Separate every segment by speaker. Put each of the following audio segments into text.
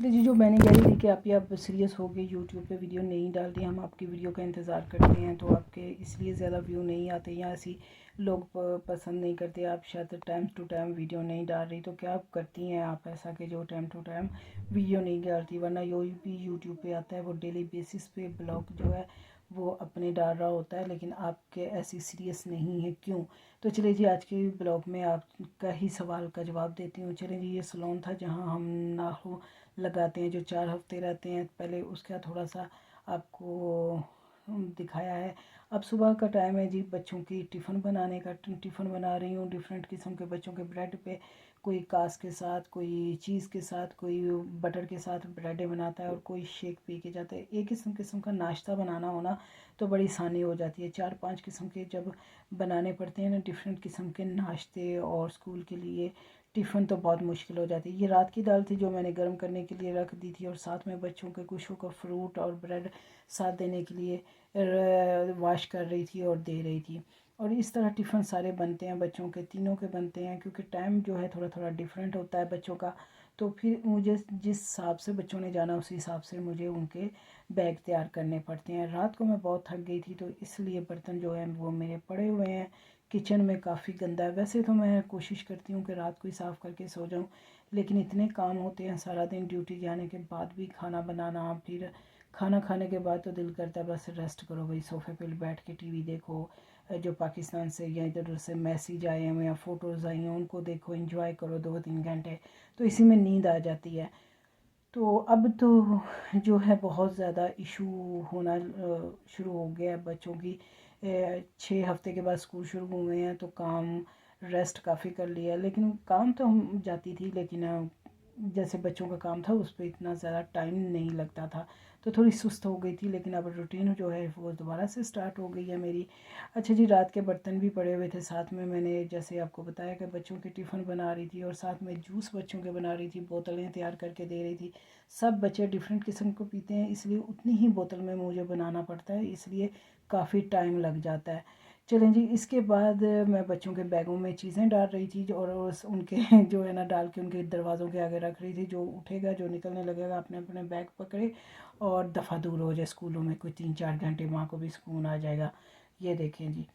Speaker 1: चलिए जी, जो मैंने कही थी कि आप सीरियस हो गए, यूट्यूब पे वीडियो नहीं डाल रही, हम आपकी वीडियो का इंतज़ार करते हैं तो आपके इसलिए ज़्यादा व्यू नहीं आते या ऐसी लोग पसंद नहीं करते, आप शायद टाइम टू टाइम वीडियो नहीं डाल रही। तो क्या आप करती हैं आप ऐसा कि जो टाइम टू टाइम वीडियो नहीं डालती, वरना यो भी यूट्यूब पे आता है वो डेली बेसिस पे ब्लॉग जो है वो अपने डाल रहा होता है, लेकिन आपके ऐसी सीरियस नहीं है, क्यों? तो चलिए जी, आज के ब्लॉग में आपका ही सवाल का जवाब देती हूँ। चलिए जी, ये सलोन था जहाँ हम नाखून लगाते हैं, जो 4 हफ्ते रहते हैं, पहले उसका थोड़ा सा आपको दिखाया है। अब सुबह का टाइम है जी, बच्चों की टिफ़िन बनाने का, टिफ़िन बना रही हूँ डिफरेंट किस्म के बच्चों के ब्रेड पे, कोई कास के साथ, कोई चीज़ के साथ, कोई बटर के साथ ब्रेड बनाता है और कोई शेक पी के जाता है। एक किस्म किस्म का नाश्ता बनाना होना तो बड़ी आसानी हो जाती है, 4-5 किस्म के जब बनाने पड़ते हैं ना डिफरेंट किस्म के नाश्ते और स्कूल के लिए टिफ़िन, तो बहुत मुश्किल हो जाती है। ये रात की दाल थी जो मैंने गर्म करने के लिए रख दी थी और साथ में बच्चों के कुछों का फ्रूट और ब्रेड साथ देने के लिए वॉश कर रही थी और दे रही थी। और इस तरह टिफ़िन सारे बनते हैं, बच्चों के तीनों के बनते हैं, क्योंकि टाइम जो है थोड़ा थोड़ा डिफरेंट होता है बच्चों का। तो फिर मुझे जिस हिसाब से बच्चों ने जाना उसी हिसाब से मुझे उनके बैग तैयार करने पड़ते हैं। रात को मैं बहुत थक गई थी तो इसलिए बर्तन जो है वो मेरे पड़े हुए हैं, किचन में काफ़ी गंदा है। वैसे तो मैं कोशिश करती हूँ कि रात को ही साफ़ करके सो जाऊँ, लेकिन इतने काम होते हैं सारा दिन, ड्यूटी जाने के बाद भी खाना बनाना, फिर खाना खाने के बाद तो दिल करता है बस रेस्ट करो भाई, सोफे पे बैठ के टीवी देखो, जो पाकिस्तान से या इधर उधर से मैसेज आए हैं या फ़ोटोज़ आई हैं उनको देखो, एंजॉय करो 2-3 घंटे, तो इसी में नींद आ जाती है। तो अब तो जो है बहुत ज़्यादा इशू होना शुरू हो गया है बच्चों की। 6 हफ्ते के बाद स्कूल शुरू हुए हैं तो काम रेस्ट काफ़ी कर लिया, लेकिन काम तो हम जाती थी, लेकिन जैसे बच्चों का काम था उस पर इतना ज़्यादा टाइम नहीं लगता था, तो थोड़ी सुस्त हो गई थी। लेकिन अब रूटीन जो है वो दोबारा से स्टार्ट हो गई है मेरी। अच्छा जी, रात के बर्तन भी पड़े हुए थे, साथ में मैंने जैसे आपको बताया कि बच्चों के टिफ़िन बना रही थी और साथ में जूस बच्चों के बना रही थी, बोतलें तैयार करके दे रही थी। सब बच्चे डिफरेंट किस्म को पीते हैं, इसलिए उतनी ही बोतल में मुझे बनाना पड़ता है, इसलिए काफ़ी टाइम लग जाता है। चलें जी, इसके बाद मैं बच्चों के बैगों में चीज़ें डाल रही थी और उनके जो है ना डाल के उनके दरवाज़ों के आगे रख रही थी। जो उठेगा, जो निकलने लगेगा, अपने अपने बैग पकड़े और दफ़ा दूर हो जाए स्कूलों में, कोई 3-4 घंटे माँ को भी सुकून आ जाएगा। ये देखें जी,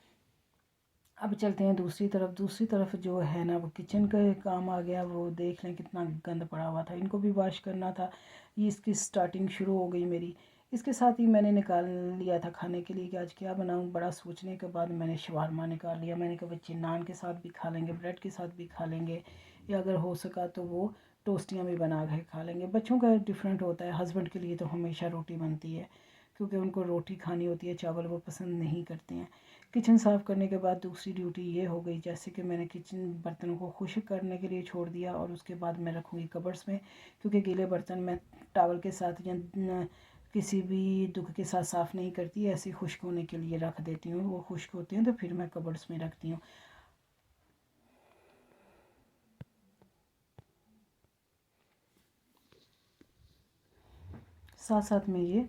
Speaker 1: अब चलते हैं दूसरी तरफ। दूसरी तरफ जो है ना वो किचन का काम आ गया, वो देख लें कितना गंद पड़ा हुआ था, इनको भी वॉश करना था। ये इसकी स्टार्टिंग शुरू हो गई मेरी। इसके साथ ही मैंने निकाल लिया था खाने के लिए कि आज क्या बनाऊं। बड़ा सोचने के बाद मैंने शवारमा निकाल लिया। मैंने कहा बच्चे नान के साथ भी खा लेंगे, ब्रेड के साथ भी खा लेंगे, या अगर हो सका तो वो टोस्टियाँ भी बना कर खा लेंगे। बच्चों का डिफरेंट होता है, हस्बैंड के लिए तो हमेशा रोटी बनती है क्योंकि उनको रोटी खानी होती है, चावल वो पसंद नहीं करते हैं। किचन साफ़ करने के बाद दूसरी ड्यूटी ये हो गई, जैसे कि मैंने किचन बर्तनों को खुश्क करने के लिए छोड़ दिया और उसके बाद मैं रखूँगी कबर्ड्स में, क्योंकि गीले बर्तन मैं टॉवल के साथ या किसी भी दुख के साथ साफ़ नहीं करती, ऐसे खुश्क होने के लिए रख देती हूँ। वो खुश्क होते हैं तो फिर मैं कबर्ड्स में रखती हूँ। साथ साथ में ये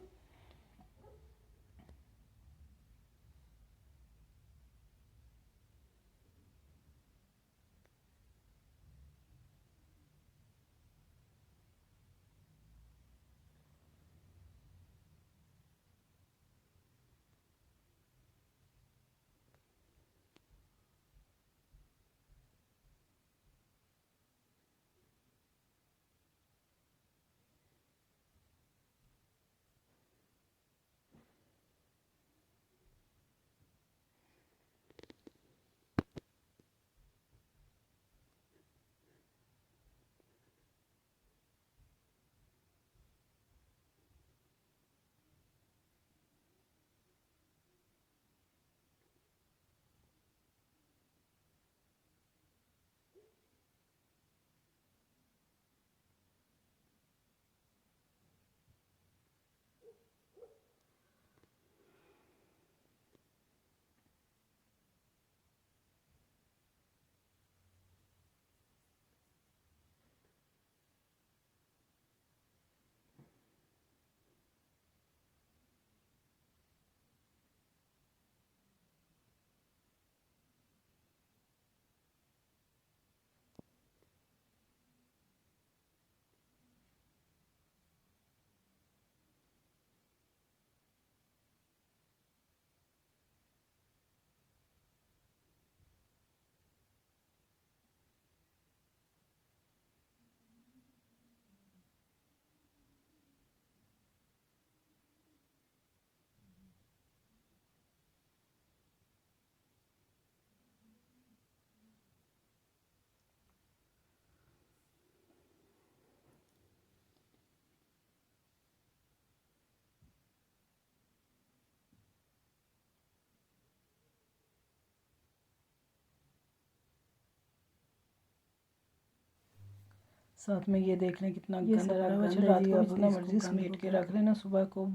Speaker 1: साथ में ये देख लें कितना गंद पड़ा हुआ है। रात को जितना मर्जी समेट के रख लेना, सुबह को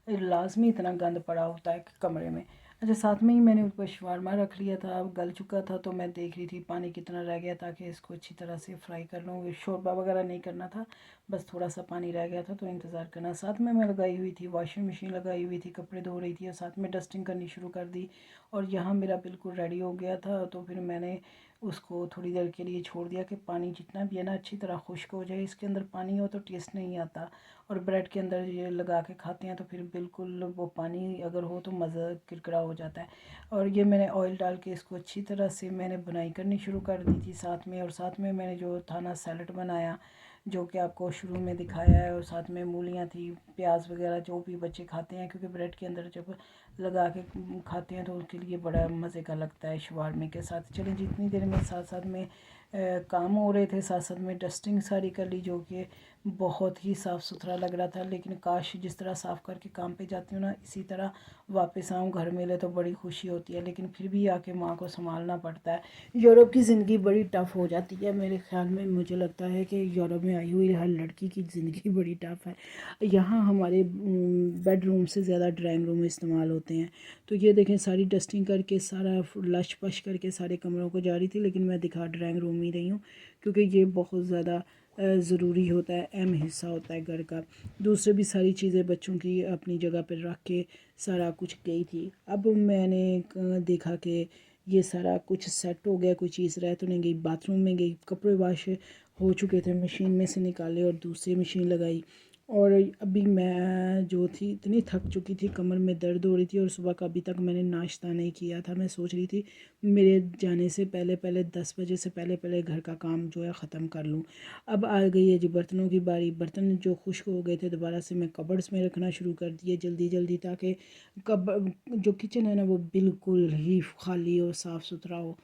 Speaker 1: लाजमी इतना गंद पड़ा होता है कमरे में। अच्छा, साथ में ही मैंने ऊपर शवारमा रख लिया था, अब गल चुका था तो मैं देख रही थी पानी कितना रह गया ताकि इसको अच्छी तरह से फ्राई कर लूँ। शोरबा वगैरह नहीं करना था, बस थोड़ा सा पानी रह गया था तो इंतज़ार करना। साथ में मैं लगाई हुई थी वॉशिंग मशीन लगाई हुई थी, कपड़े धो रही थी और साथ में डस्टिंग करनी शुरू कर दी। और यहाँ मेरा बिल्कुल रेडी हो गया था तो फिर मैंने उसको थोड़ी देर के लिए छोड़ दिया कि पानी जितना भी है ना अच्छी तरह खुश्क हो जाए। इसके अंदर पानी हो तो टेस्ट नहीं आता, और ब्रेड के अंदर ये लगा के खाते हैं तो फिर बिल्कुल वो पानी अगर हो तो मज़ा किरकिरा हो जाता है। और ये मैंने ऑयल डाल के इसको अच्छी तरह से मैंने बुनाई करनी शुरू कर दी थी साथ में। और साथ में मैंने जो था ना सैलड बनाया, जो कि आपको शुरू में दिखाया है, और साथ में मूलियाँ थी, प्याज वगैरह जो भी बच्चे खाते हैं, क्योंकि ब्रेड के अंदर जब लगा के खाते हैं तो उनके लिए बड़ा मज़े का लगता है शवारमे के साथ। चलिए जितनी देर में साथ साथ में काम हो रहे थे, साथ साथ में डस्टिंग सारी कर ली, जो कि बहुत ही साफ़ सुथरा लग रहा था। लेकिन काश जिस तरह साफ़ करके काम पे जाती हूँ ना, इसी तरह वापस आऊँ घर मिले तो बड़ी खुशी होती है। लेकिन फिर भी आके माँ को संभालना पड़ता है। यूरोप की ज़िंदगी बड़ी टफ़ हो जाती है मेरे ख़्याल में। मुझे लगता है कि यूरोप में आई हुई हर लड़की की ज़िंदगी बड़ी टफ़ है। यहाँ हमारे बेडरूम से ज़्यादा ड्राइंग रूम इस्तेमाल होते हैं। तो ये देखें सारी डस्टिंग करके सारा लश पश करके सारे कमरों को जा रही थी, लेकिन मैं दिखा ड्राइंग रूम ही रही हूँ क्योंकि ये बहुत ज़्यादा ज़रूरी होता है, अहम हिस्सा होता है घर का। दूसरे भी सारी चीज़ें बच्चों की अपनी जगह पर रख के सारा कुछ गई थी। अब मैंने देखा कि ये सारा कुछ सेट हो गया, कोई चीज़ रह तो नहीं गई। बाथरूम में गई, कपड़े वॉश हो चुके थे, मशीन में से निकाले और दूसरी मशीन लगाई। और अभी मैं जो थी इतनी थक चुकी थी, कमर में दर्द हो रही थी, और सुबह का अभी तक मैंने नाश्ता नहीं किया था। मैं सोच रही थी मेरे जाने से पहले पहले 10 बजे से पहले पहले घर का काम जो है ख़त्म कर लूँ। अब आ गई है जी बर्तनों की बारी। बर्तन जो खुश्क हो गए थे दोबारा से मैं कबर्ड्स में रखना शुरू कर दिए जल्दी जल्दी, ताकि कब जो किचन है ना वो बिल्कुल ही खाली हो, साफ़ सुथरा हो।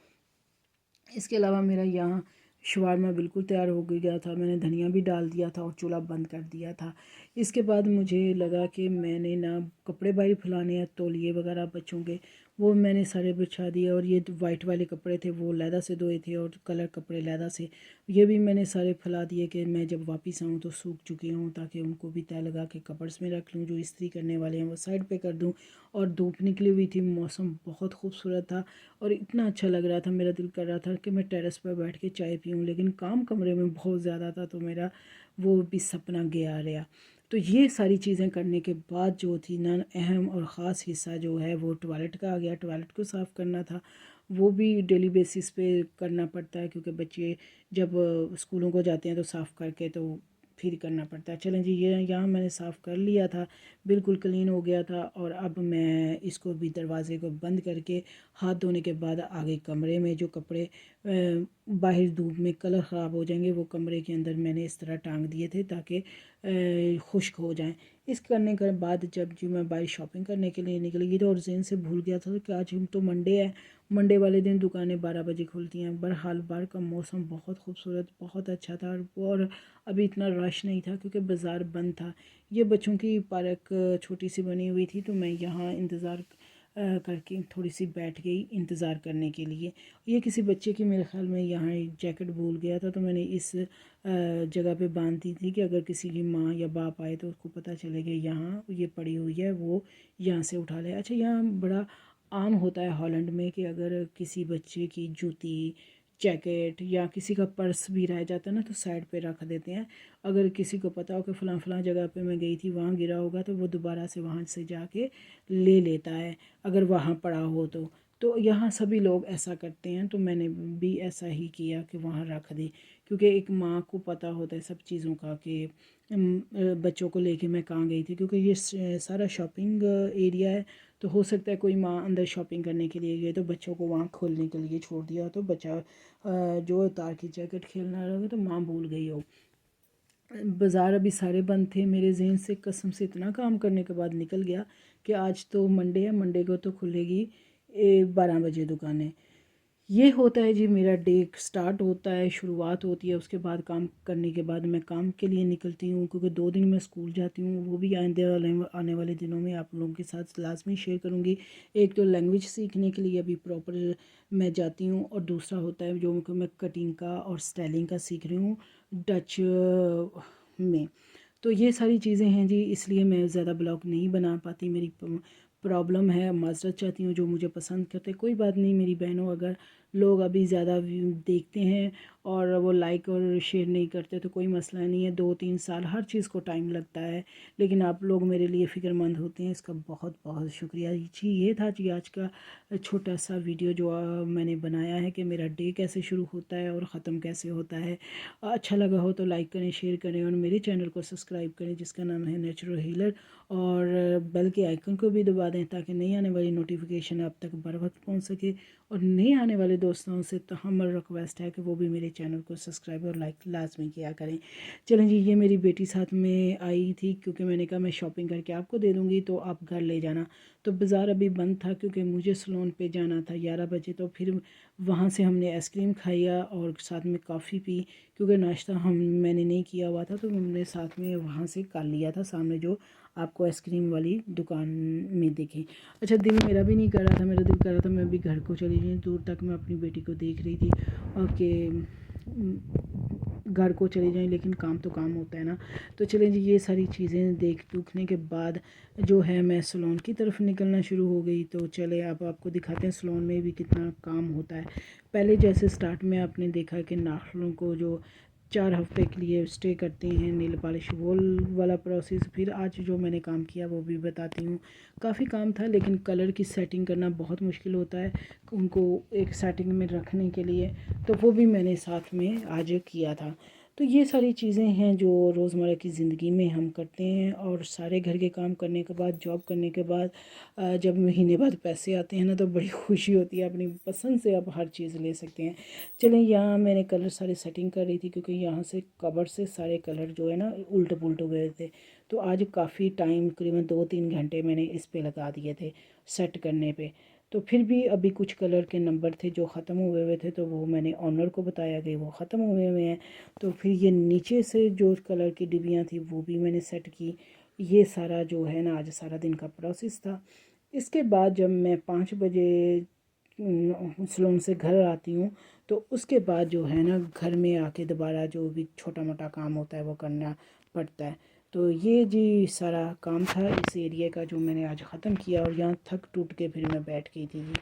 Speaker 1: इसके अलावा मेरा यहाँ शवारमा बिल्कुल तैयार हो गया था, मैंने धनिया भी डाल दिया था और चूल्हा बंद कर दिया था। इसके बाद मुझे लगा कि मैंने ना कपड़े बाहर फैलाने हैं, तौलिए वगैरह बच्चों के, वो मैंने सारे बिछा दिए। और ये वाइट वाले कपड़े थे वो लैदा से धोए थे, और कलर कपड़े लैदा से, ये भी मैंने सारे फैला दिए कि मैं जब वापस आऊँ तो सूख चुके हों, ताकि उनको भी तय लगा के कपड़्स में रख लूँ। जो इस्त्री करने वाले हैं वो साइड पे कर दूँ। और धूप निकली हुई थी, मौसम बहुत खूबसूरत था और इतना अच्छा लग रहा था, मेरा दिल कर रहा था कि मैं टेरेस पर बैठ के चाय पीऊँ, लेकिन काम कमरे में बहुत ज़्यादा था तो मेरा वो भी सपना गया रहा। तो ये सारी चीज़ें करने के बाद जो थी ना अहम और ख़ास हिस्सा जो है वो टॉयलेट का आ गया। टॉयलेट को साफ़ करना था, वो भी डेली बेसिस पे करना पड़ता है, क्योंकि बच्चे जब स्कूलों को जाते हैं तो साफ़ करके तो फिर करना पड़ता है। चलें जी, ये यहाँ मैंने साफ़ कर लिया था, बिल्कुल क्लीन हो गया था। और अब मैं इसको भी दरवाज़े को बंद करके हाथ धोने के बाद आ गई कमरे में। जो कपड़े बाहर धूप में कलर ख़राब हो जाएंगे वो कमरे के अंदर मैंने इस तरह टांग दिए थे ताकि खुश्क हो जाएं। इस करने के बाद जब जो मैं बाहर शॉपिंग करने के लिए निकली तो और जेन से भूल गया था कि आज हम तो मंडे है, मंडे वाले दिन दुकानें 12 बजे खुलती हैं। बहरहाल बाहर का मौसम बहुत खूबसूरत, बहुत अच्छा था, और अभी इतना रश नहीं था क्योंकि बाज़ार बंद था। ये बच्चों की पार्क छोटी सी बनी हुई थी तो मैं यहाँ इंतज़ार करके थोड़ी सी बैठ गई इंतज़ार करने के लिए। ये किसी बच्चे की मेरे ख़्याल में यहाँ जैकेट भूल गया था, तो मैंने इस जगह पे बांध दी थी कि अगर किसी की माँ या बाप आए तो उसको पता चले कि यहाँ ये पड़ी हुई है, वो यहाँ से उठा ले। अच्छा, यहाँ बड़ा आम होता है हॉलैंड में कि अगर किसी बच्चे की जूती, जैकेट या किसी का पर्स भी रह जाता है ना तो साइड पे रख देते हैं। अगर किसी को पता हो कि फ़लाँ फ़लाँ जगह पे मैं गई थी वहाँ गिरा होगा तो वो दोबारा से वहाँ से जाके ले लेता है अगर वहाँ पड़ा हो तो यहाँ सभी लोग ऐसा करते हैं, तो मैंने भी ऐसा ही किया कि वहाँ रख दी, क्योंकि एक माँ को पता होता है सब चीज़ों का कि बच्चों को लेके मैं कहाँ गई थी, क्योंकि ये सारा शॉपिंग एरिया है। तो हो सकता है कोई माँ अंदर शॉपिंग करने के लिए गई तो बच्चों को वहाँ खोलने के लिए छोड़ दिया तो बच्चा जो तार की जैकेट खेलना लगा तो माँ भूल गई हो। बाज़ार अभी सारे बंद थे, मेरे जहन से कसम से इतना काम करने के बाद निकल गया कि आज तो मंडे है, मंडे को तो खुलेगी 12 बजे दुकानें। ये होता है जी, मेरा डे स्टार्ट होता है, शुरुआत होती है। उसके बाद काम करने के बाद मैं काम के लिए निकलती हूँ, क्योंकि 2 दिन मैं स्कूल जाती हूँ, वो भी आने वाले दिनों में आप लोगों के साथ लाज़मी शेयर करूँगी। एक तो लैंग्वेज सीखने के लिए अभी प्रॉपर मैं जाती हूँ, और दूसरा होता है जो कि मैं कटिंग का और स्टाइलिंग का सीख रही हूँ डच में। तो ये सारी चीज़ें हैं जी, इसलिए मैं ज़्यादा ब्लॉग नहीं बना पाती। मेरी प्रॉब्लम है, माज़रत चाहती हूँ। जो मुझे पसंद करते, कोई बात नहीं मेरी बहनों, अगर लोग अभी ज़्यादा व्यू देखते हैं और वो लाइक और शेयर नहीं करते तो कोई मसला नहीं है। 2-3 साल हर चीज़ को टाइम लगता है, लेकिन आप लोग मेरे लिए फ़िक्रमंद होते हैं, इसका बहुत बहुत शुक्रिया जी। ये था जी आज का छोटा सा वीडियो जो मैंने बनाया है कि मेरा डे कैसे शुरू होता है और ख़त्म कैसे होता है। अच्छा लगा हो तो लाइक करें, शेयर करें, और मेरे चैनल को सब्सक्राइब करें जिसका नाम है नेचुरल हीलर, और बेल के आइकन को भी दबा दें ताकि नई आने वाली नोटिफिकेशन आप तक बर वक्त पहुँच सके। और नए आने वाले दोस्तों से तो हमारा रिक्वेस्ट है कि वो भी मेरे चैनल को सब्सक्राइब और लाइक लाजमी किया करें। चलें जी, ये मेरी बेटी साथ में आई थी, क्योंकि मैंने कहा मैं शॉपिंग करके आपको दे दूँगी तो आप घर ले जाना। तो बाज़ार अभी बंद था, क्योंकि मुझे सलोन पे जाना था 11 बजे। तो फिर वहाँ से हमने आइसक्रीम खाया और साथ में कॉफ़ी पी, क्योंकि नाश्ता मैंने नहीं किया हुआ था, तो हमने साथ में वहाँ से कर लिया था, सामने जो आपको आइसक्रीम वाली दुकान में दिखी। अच्छा, दिल मेरा भी नहीं कर रहा था, मेरा दिल कर रहा था मैं भी घर को चली जाऊँ। दूर तक मैं अपनी बेटी को देख रही थी और कि घर को चली जाएं, लेकिन काम तो काम होता है ना। तो चलें जी, ये सारी चीज़ें देखने के बाद जो है मैं सलोन की तरफ निकलना शुरू हो गई। तो चले अब आपको दिखाते हैं सलोन में भी कितना काम होता है। पहले जैसे स्टार्ट में आपने देखा कि नाखूनों को जो 4 हफ्ते के लिए स्टे करते हैं, नेल पॉलिश वो वाला प्रोसेस। फिर आज जो मैंने काम किया वो भी बताती हूँ। काफ़ी काम था, लेकिन कलर की सेटिंग करना बहुत मुश्किल होता है उनको एक सेटिंग में रखने के लिए, तो वो भी मैंने साथ में आज किया था। तो ये सारी चीज़ें हैं जो रोज़मर्रा की ज़िंदगी में हम करते हैं, और सारे घर के काम करने के बाद, जॉब करने के बाद जब महीने बाद पैसे आते हैं ना, तो बड़ी खुशी होती है। अपनी पसंद से आप हर चीज़ ले सकते हैं। चलें, यहाँ मैंने कलर सारे सेटिंग कर रही थी, क्योंकि यहाँ से कवर से सारे कलर जो है ना उल्ट पुल्ट हुए थे। तो आज काफ़ी टाइम, करीबन 2-3 घंटे मैंने इस पे लगा दिए थे सेट करने पे। तो फिर भी अभी कुछ कलर के नंबर थे जो ख़त्म हुए हुए थे, तो वो मैंने ऑनर को बताया कि वो ख़त्म हुए हुए हैं। तो फिर ये नीचे से जो कलर की डिबियाँ थी वो भी मैंने सेट की। ये सारा जो है ना आज सारा दिन का प्रोसेस था। इसके बाद जब मैं 5 बजे सलून से घर आती हूँ, तो उसके बाद जो है ना घर में आके दोबारा जो भी छोटा मोटा काम होता है वो करना पड़ता है। तो ये जी सारा काम था इस एरिया का जो मैंने आज ख़त्म किया, और यहाँ थक टूट के फिर मैं बैठ गई थी जी।